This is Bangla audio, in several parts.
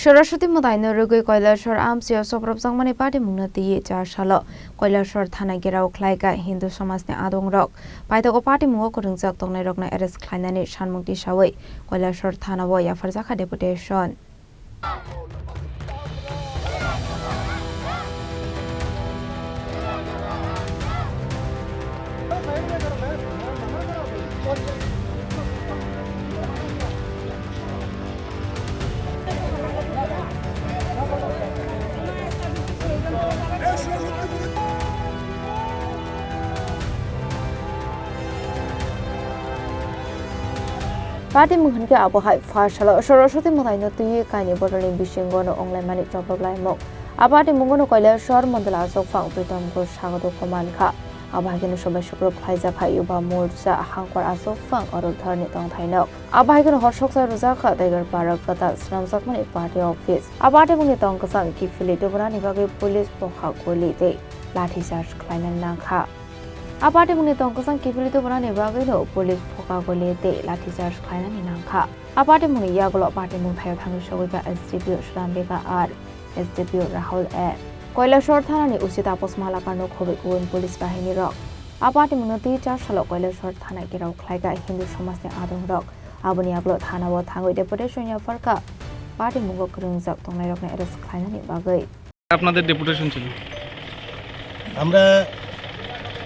সরস্বতী মদাইনো রুগুই কৈলাসর আমসিও সপ্রবজাংমানি পার্টি মুংনাতি 4 সালো কৈলাসর থানা গেরাও খ্লাইকা হিন্দু সমাজনি আদং রক পাইতগো পার্টি মুঙ্গো করংজাক তংনাই রকনা এরেস্ট খ্লাইনানি সানमुंगति सावै কৈলাসর থানা বো याफारजाखा डेपुटेशन पार्टी मुंगनके आबहाय फारसालो सरस्वती मदाइनो तुई काइनि बदलनि बिसिंगनो अंगलाइमानि चप्रब्लाइमक आपार्टी मुंगनो কৈলাসর मन्दला जगफां प्रितमको स्वागत खमानखा आबाहायगनो सबाय सुक्र फाइजाखा युवा मोर्चा हांकर आसफां अरुधरनि तंथाइनो आबाहायगनो हरसकसा रुजाखा दाइगर पारक कता स्नामजाकमानि पार्टी अफिस आपार्टी मुंगनि तंकसां किफिलि दुबरानि बागै पुलिस पखा गलिते लाठीचार्ज खालायनानै नाखा आपार्टी मुंगनि तंकसां किफिलि दुबरानि बागैनो पुलिस पखा गलिते लाठीचार्ज खालायनानै नाखा आपार्टी मुंगनि यागलो पार्टी मुंथायाव थांनो सगैबा एसडिपिओ सुदामबेगा आर एसडिपिओ राहुल ए কৈলাসর থানাनि उचित आपस मालाकारनो खबै गुबुन पुलिस बाहिनी रक आपार्टी मुंगति 4 सालो কৈলাসর থানা गेराव ख्लाइगा हिंदू समाजनि आदं रक आबनि आगलो थानाव थाङै डेपुटेशन याफारका पार्टी मुंगो करंजाक तंनाय रकना एरेस्ट खालायनानि बागै আপনাদের ডেপুটেশন ছিল আমরা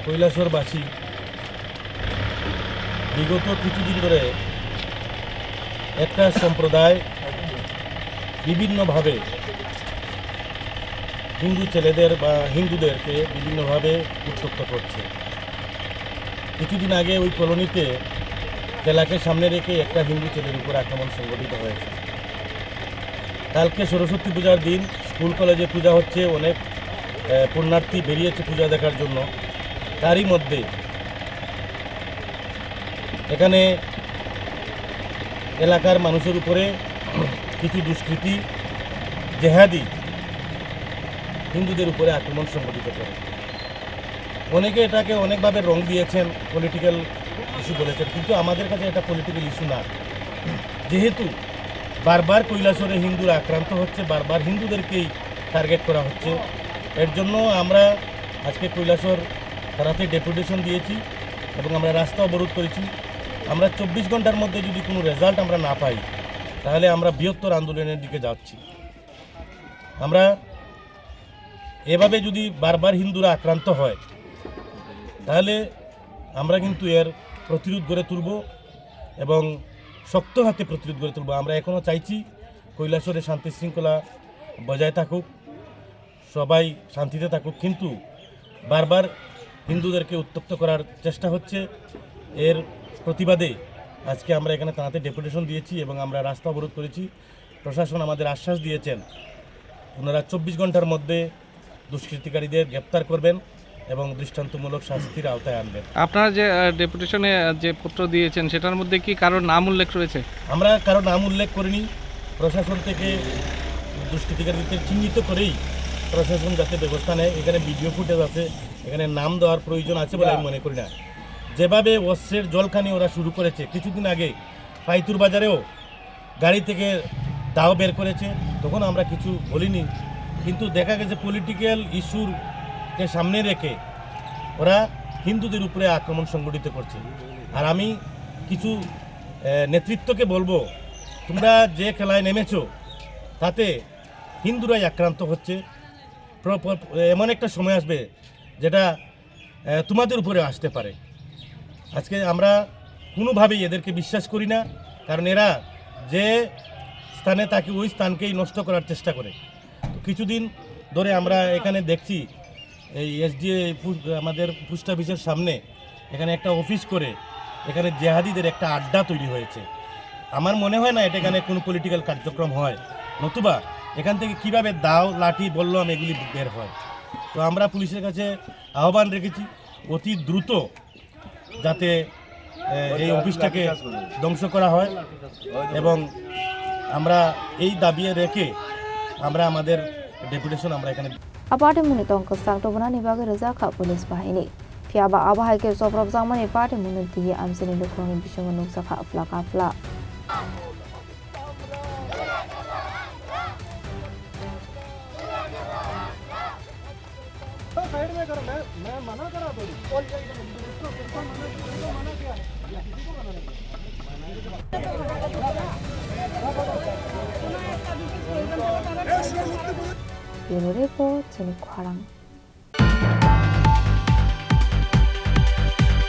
কৈলাসরবাসী বিগত কিছুদিন ধরে একটা সম্প্রদায় বিভিন্নভাবে হিন্দু ছেলেদের বা হিন্দুদেরকে বিভিন্নভাবে উত্তপ্ত করছে। কিছুদিন আগে ওই কলোনিতে জেলাকে সামনে রেখে একটা হিন্দু ছেলের উপর আক্রমণ সংঘটিত হয়েছে। কালকে সরস্বতী পূজার দিন স্কুল কলেজে পূজা হচ্ছে, অনেক পুণ্যার্থী বেরিয়েছে পূজা দেখার জন্য। তারই মধ্যে এখানে এলাকার মানুষের উপরে কিছু দুষ্কৃতী জেহাদি হিন্দুদের উপরে আক্রমণ সংঘটিত করে। অনেকে এটাকে অনেকভাবে রং দিয়েছেন, পলিটিক্যাল ইস্যু বলেছেন, কিন্তু আমাদের কাছে এটা পলিটিক্যাল ইস্যু না। যেহেতু বারবার কৈলাসরে হিন্দুরা আক্রান্ত হচ্ছে, বারবার হিন্দুদেরকেই টার্গেট করা হচ্ছে, এর জন্য আমরা আজকে কৈলাসর থানাতে ডেপুটেশন দিয়েছি এবং আমরা রাস্তা অবরোধ করেছি। আমরা 24 ঘন্টার মধ্যে যদি কোনো রেজাল্ট আমরা না পাই তাহলে আমরা বৃহত্তর আন্দোলনের দিকে যাচ্ছি। আমরা এভাবে যদি বারবার হিন্দুরা আক্রান্ত হয় তাহলে আমরা কিন্তু এর প্রতিরোধ গড়ে তুলব এবং শক্ত হাতে প্রতিরোধ গড়ে তুলব। আমরা এখনও চাইছি কৈলাসরে শান্তি শৃঙ্খলা বজায় থাকুক, সবাই শান্তিতে থাকুক, কিন্তু বারবার হিন্দুদেরকে উত্তপ্ত করার চেষ্টা হচ্ছে। এর প্রতিবাদে আজকে আমরা এখানে থানাতে ডেপুটেশন দিয়েছি এবং আমরা রাস্তা অবরোধ করেছি। প্রশাসন আমাদের আশ্বাস দিয়েছেন ওনারা 24 ঘন্টার মধ্যে দুষ্কৃতিকারীদের গ্রেপ্তার করবেন এবং দৃষ্টান্তমূলক শাস্তির আওতায় আনবেন। আপনারা যে ডেপুটেশনে যে পত্র দিয়েছেন সেটার মধ্যে কি কারোর নাম উল্লেখ রয়েছে? আমরা কারো নাম উল্লেখ করিনি। প্রশাসন থেকে দুষ্কৃতিকারীদের চিহ্নিত করেই প্রশাসন যাতে ব্যবস্থা নেয়। এখানে ভিডিও ফুটেজ আছে, এখানে নাম দেওয়ার প্রয়োজন আছে বলে আমি মনে করি না। যেভাবে অস্ত্রের জলখানি ওরা শুরু করেছে, কিছুদিন আগে পাইতুর বাজারেও গাড়ি থেকে দাও বের করেছে, তখন আমরা কিছু বলিনি, কিন্তু দেখা গেছে পলিটিক্যাল ইস্যুরকে সামনে রেখে ওরা হিন্দুদের উপরে আক্রমণ সংগঠিত করছে। আর আমি কিছু নেতৃত্বকে বলবো, তোমরা যে খেলায় নেমেছো তাতে হিন্দুরাই আক্রান্ত হচ্ছে। এমন একটা সময় আসবে যেটা তোমাদের উপরে আসতে পারে। আজকে আমরা কোনোভাবেই এদেরকে বিশ্বাস করি না, কারণ এরা যে স্থানে থাকে ওই স্থানকেই নষ্ট করার চেষ্টা করে। কিছুদিন ধরে আমরা এখানে দেখছি এই এসডিএ আমাদের পোস্ট অফিসের সামনে এখানে একটা অফিস করে এখানে জেহাদিদের একটা আড্ডা তৈরি হয়েছে। আমার মনে হয় না এটা এখানে কোনো পলিটিক্যাল কার্যক্রম হয়, নতুবা এখান থেকে কিভাবে দাও লাঠি বললাম এগুলি বের হয়। তো আমরা পুলিশের কাছে আহ্বান রেখেছি অতি দ্রুত যাতে এই অফিসটাকে ধ্বংস করা হয় এবং আমরা এই দাবি রেখে আমরা আমাদের ডেপুটেশন আমরা এখানে आपार्टी मुंगनि तंकसां तबनानि बागै रोजाखा पुलिस बाहिनी फियाबा आबाहायके सप्रबजांमानि पार्टी मुंगति आमसिनि लुखरंनि बिसंगो नुकसाखा afla Bureau Report, Jenny Kwarang.